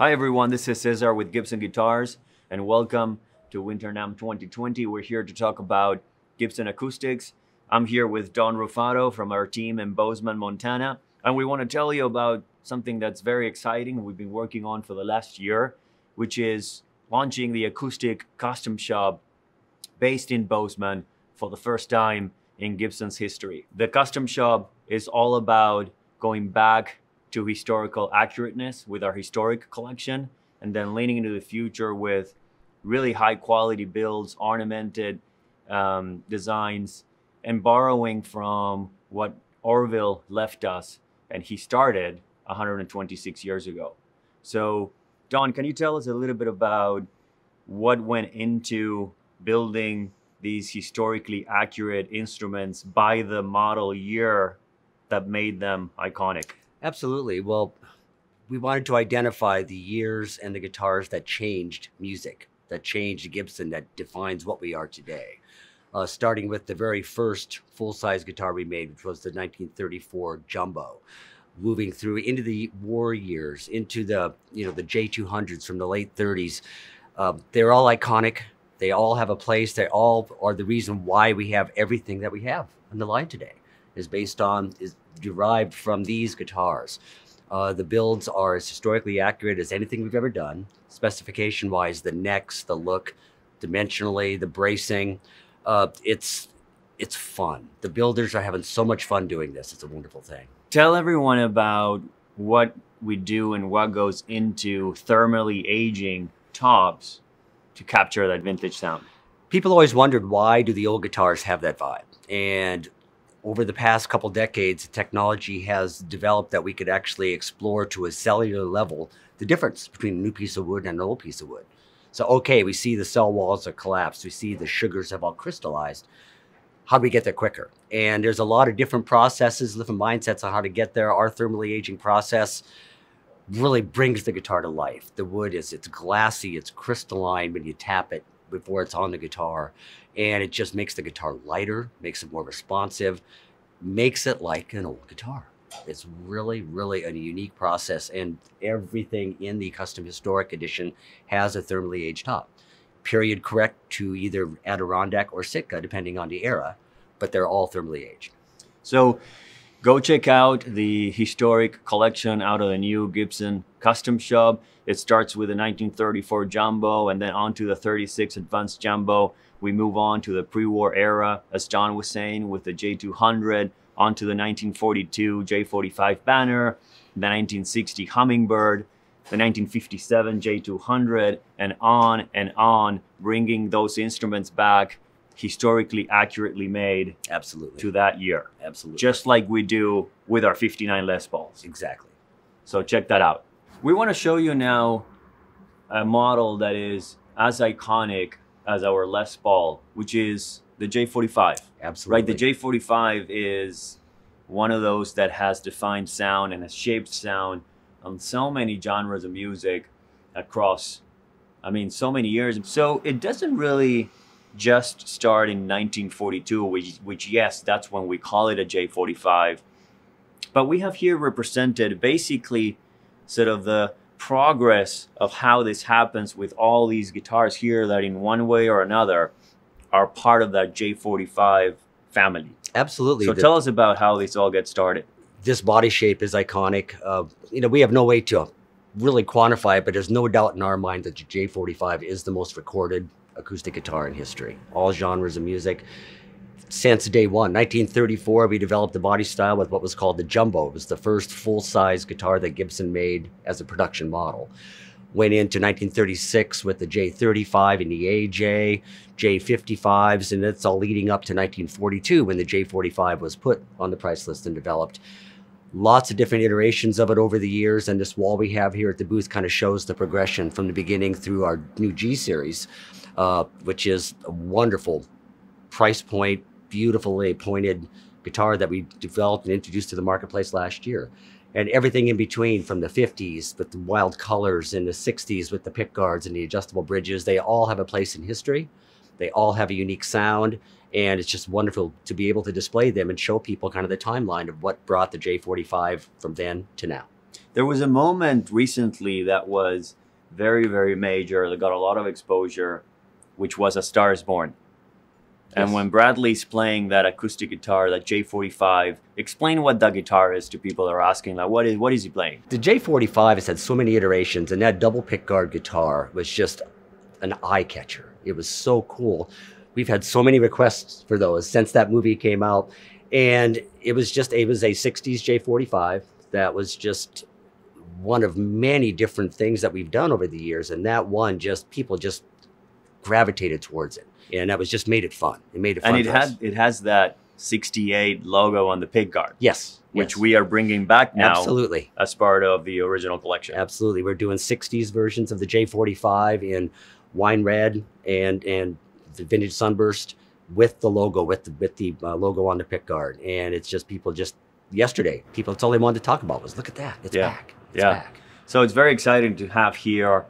Hi everyone, this is Cesar with Gibson Guitars, and welcome to Winter NAMM 2020. We're here to talk about Gibson Acoustics. I'm here with Don Rufato from our team in Bozeman, Montana, and we want to tell you about something that's very exciting we've been working on for the last year, which is launching the acoustic custom shop based in Bozeman for the first time in Gibson's history. The custom shop is all about going back to historical accurateness with our historic collection, and then leaning into the future with really high quality builds, ornamented designs, and borrowing from what Orville left us and he started 126 years ago. So Don, can you tell us a little bit about what went into building these historically accurate instruments by the model year that made them iconic? Absolutely. Well, we wanted to identify the years and the guitars that changed music, that changed Gibson, that defines what we are today. Starting with the very first full-size guitar we made, which was the 1934 Jumbo. Moving through into the war years, into the J200s from the late 30s. They're all iconic. They all have a place. They all are the reason why we have everything that we have on the line today. Is derived from these guitars. The builds are as historically accurate as anything we've ever done. Specification-wise, the necks, the look, dimensionally, the bracing. It's fun. The builders are having so much fun doing this. It's a wonderful thing. Tell everyone about what we do and what goes into thermally aging tops to capture that vintage sound. People always wondered, why do the old guitars have that vibe? And over the past couple decades, technology has developed that we could actually explore to a cellular level the difference between a new piece of wood and an old piece of wood. So, okay, we see the cell walls are collapsed. We see the sugars have all crystallized. How do we get there quicker? And there's a lot of different processes, different mindsets on how to get there. Our thermally aging process really brings the guitar to life. The wood it's glassy, it's crystalline when you tap it before it's on the guitar. And it just makes the guitar lighter, makes it more responsive, makes it like an old guitar. It's really, really a unique process, and everything in the custom historic edition has a thermally aged top. Period correct to either Adirondack or Sitka, depending on the era, but they're all thermally aged. So go check out the historic collection out of the new Gibson custom shop. It starts with the 1934 Jumbo and then on to the 36 Advanced Jumbo. We move on to the pre-war era, as John was saying, with the J200, onto the 1942 J45 Banner, the 1960 Hummingbird, the 1957 J200, and on, bringing those instruments back historically accurately made. Absolutely. To that year. Absolutely. Just like we do with our 59 Les Pauls. Exactly. So check that out. We want to show you now a model that is as iconic as our Les Paul, which is the J45. Absolutely. Right? The J45 is one of those that has defined sound and has shaped sound on so many genres of music across, so many years. So it doesn't really just start in 1942, which yes, that's when we call it a J45. But we have here represented basically sort of the progress of how this happens with all these guitars here that in one way or another are part of that J45 family. Absolutely. So tell us about how this all gets started. This body shape is iconic. We have no way to really quantify it, but there's no doubt in our mind that the J45 is the most recorded acoustic guitar in history. All genres of music. Since day one, 1934, we developed the body style with what was called the Jumbo. It was the first full-size guitar that Gibson made as a production model. Went into 1936 with the J35 and the AJ, J55s, and that's all leading up to 1942 when the J45 was put on the price list and developed. Lots of different iterations of it over the years, and this wall we have here at the booth kind of shows the progression from the beginning through our new G series, which is a wonderful price point, beautifully pointed guitar that we developed and introduced to the marketplace last year. And everything in between, from the 50s with the wild colors and the 60s with the pick guards and the adjustable bridges, they all have a place in history. They all have a unique sound, and it's just wonderful to be able to display them and show people kind of the timeline of what brought the J45 from then to now. There was a moment recently that was very, very major, that got a lot of exposure, which was A Star Is Born. And Yes. when Bradley's playing that acoustic guitar, that J45, explain what that guitar is to people that are asking, like, what is he playing? The J45 has had so many iterations, and that double pickguard guitar was just an eye catcher. It was so cool. We've had so many requests for those since that movie came out. And it was a 60s J45 that was just one of many different things that we've done over the years. And that one, people just gravitated towards it. And that was just made it fun. It made it fun. And it has that 68 logo on the pickguard. Yes. Which we are bringing back now. Absolutely. As part of the original collection. Absolutely. We're doing 60s versions of the J45 in wine red and the vintage sunburst with the logo, with the logo on the pickguard. And it's just yesterday, that's all they wanted to talk about was, look at that. It's back. It's back. So it's very exciting to have here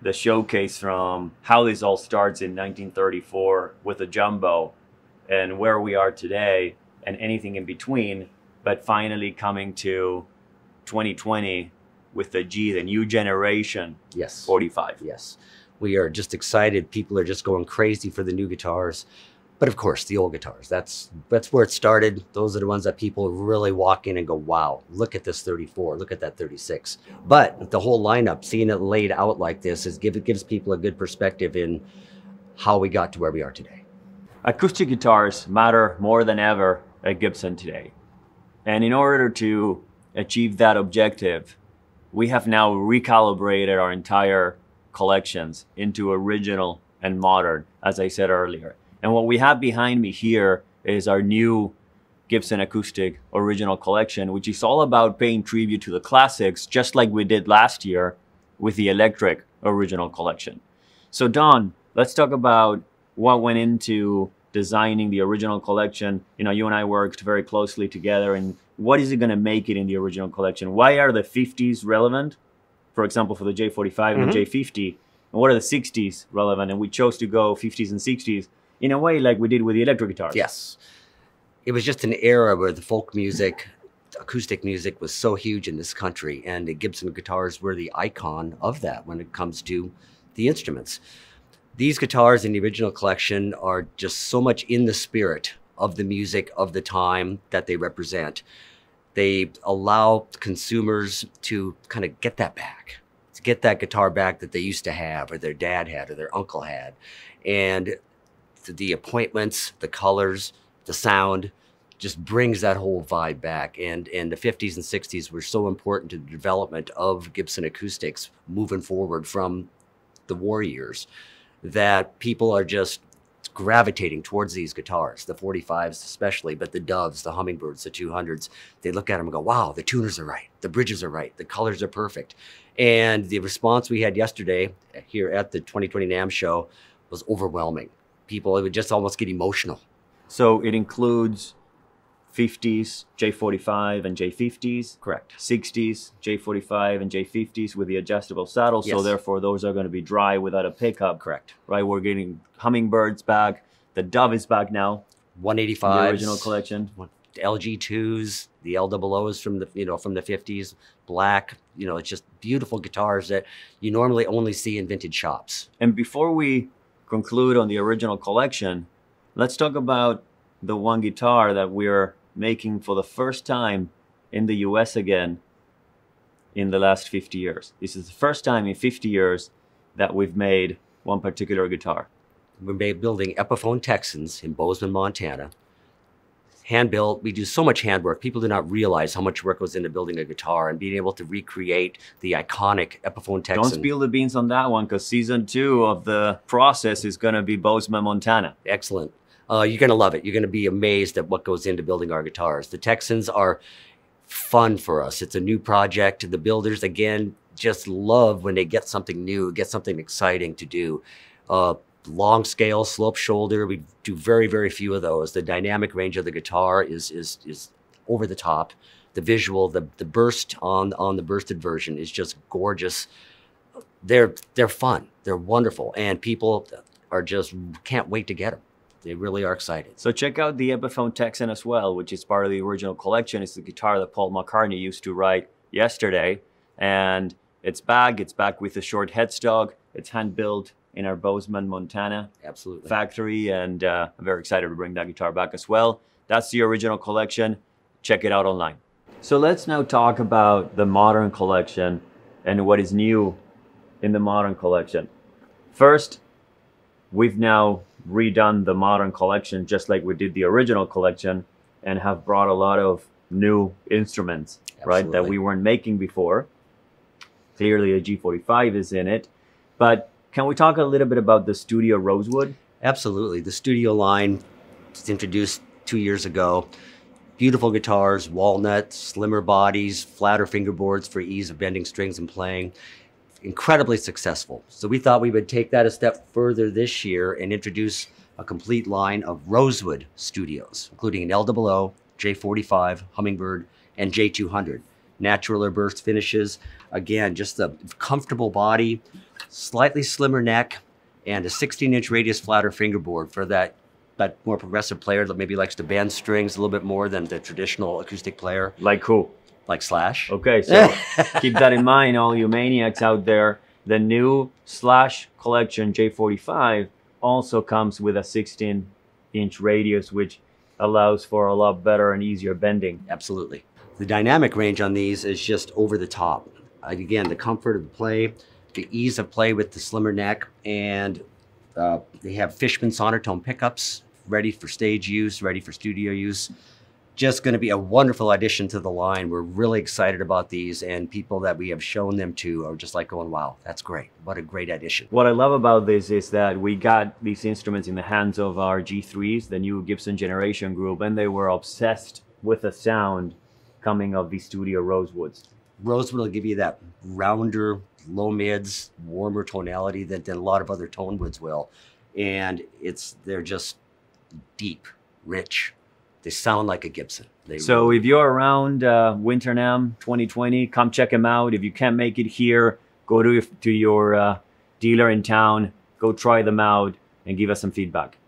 the showcase from how this all starts in 1934 with the jumbo and where we are today and anything in between, but finally coming to 2020 with the G, the new generation. Yes. 45. Yes. We are just excited. People are just going crazy for the new guitars. But of course, the old guitars, that's where it started. Those are the ones that people really walk in and go, wow, look at this 34, look at that 36. But the whole lineup, seeing it laid out like this, gives people a good perspective in how we got to where we are today. Acoustic guitars matter more than ever at Gibson today. And in order to achieve that objective, we have now recalibrated our entire collections into original and modern, as I said earlier. And what we have behind me here is our new Gibson Acoustic Original Collection, which is all about paying tribute to the classics, just like we did last year with the Electric Original Collection. So Don, let's talk about what went into designing the original collection. You know, you and I worked very closely together, and what is it going to make it in the original collection? Why are the 50s relevant? For example, for the J45 and the J50, and what are the 60s relevant? And we chose to go 50s and 60s in a way like we did with the electric guitars. Yes. It was just an era where the folk music, acoustic music was so huge in this country, and the Gibson guitars were the icon of that when it comes to the instruments. These guitars in the original collection are just so much in the spirit of the music of the time that they represent. They allow consumers to kind of get that back, to get that guitar back that they used to have, or their dad had, or their uncle had. And the appointments, the colors, the sound just brings that whole vibe back. And the 50s and 60s were so important to the development of Gibson acoustics moving forward from the war years that people are just gravitating towards these guitars, the 45s especially, but the Doves, the Hummingbirds, the 200s, they look at them and go, wow, the tuners are right, the bridges are right, the colors are perfect. And the response we had yesterday here at the 2020 NAMM show was overwhelming. People, it would just almost get emotional. So it includes 50s, J45 and J50s. Correct. 60s, J45 and J50s with the adjustable saddle. Yes. So therefore those are going to be dry without a pickup. Correct. Right, we're getting Hummingbirds back. The Dove is back now. 185s. The original collection. LG2s, the LOOs from the, from the 50s, black, it's just beautiful guitars that you normally only see in vintage shops. And before we conclude on the original collection, let's talk about the one guitar that we're making for the first time in the US again in the last 50 years. This is the first time in 50 years that we've made one particular guitar. We're building Epiphone Texans in Bozeman, Montana. Hand-built. We do so much handwork. People do not realize how much work goes into building a guitar and being able to recreate the iconic Epiphone Texan. Don't spill the beans on that one, because season 2 of the process is going to be Bozeman, Montana. Excellent. You're going to love it. You're going to be amazed at what goes into building our guitars. The Texans are fun for us. It's a new project. The builders, again, just love when they get something new, get something exciting to do. Long scale, slope shoulder. We do very, very few of those. The dynamic range of the guitar is over the top. The visual, the burst on the bursted version is just gorgeous. They're fun. They're wonderful, and people are just can't wait to get them. They really are excited. So check out the Epiphone Texan as well, which is part of the original collection. It's the guitar that Paul McCartney used to write Yesterday. and it's back with a short headstock. It's hand built in our Bozeman, Montana Absolutely. factory, and I'm very excited to bring that guitar back as well. That's the original collection. Check it out online. So let's now talk about the modern collection and what is new in the modern collection. First, we've now redone the modern collection just like we did the original collection, and have brought a lot of new instruments, right, that we weren't making before. Clearly a G45 is in it, but can we talk a little bit about the Studio Rosewood? Absolutely. The Studio line was introduced 2 years ago. Beautiful guitars, walnut, slimmer bodies, flatter fingerboards for ease of bending strings and playing. Incredibly successful. So we thought we would take that a step further this year and introduce a complete line of Rosewood Studios, including an LOO, J45, Hummingbird, and J200. Natural or burst finishes. Again, just a comfortable body, slightly slimmer neck, and a 16-inch radius flatter fingerboard for that more progressive player that maybe likes to bend strings a little bit more than the traditional acoustic player. Like who? Like Slash. Okay, so keep that in mind, all you maniacs out there. The new Slash collection J45 also comes with a 16-inch radius, which allows for a lot better and easier bending. Absolutely. The dynamic range on these is just over the top. Again, the comfort of the play, the ease of play with the slimmer neck, and they have Fishman Sonotone pickups, ready for stage use, ready for studio use. Just going to be a wonderful addition to the line. We're really excited about these, and people that we have shown them to are just like going, wow, that's great. What a great addition. What I love about this is that we got these instruments in the hands of our G3s, the new Gibson Generation group, and they were obsessed with the sound coming of the Studio Rosewoods. Rosewood will give you that rounder, low mids, warmer tonality than a lot of other tone woods will. And they're just deep, rich. They sound like a Gibson. So if you're around Winter NAMM 2020, come check them out. If you can't make it here, go to your dealer in town, go try them out and give us some feedback.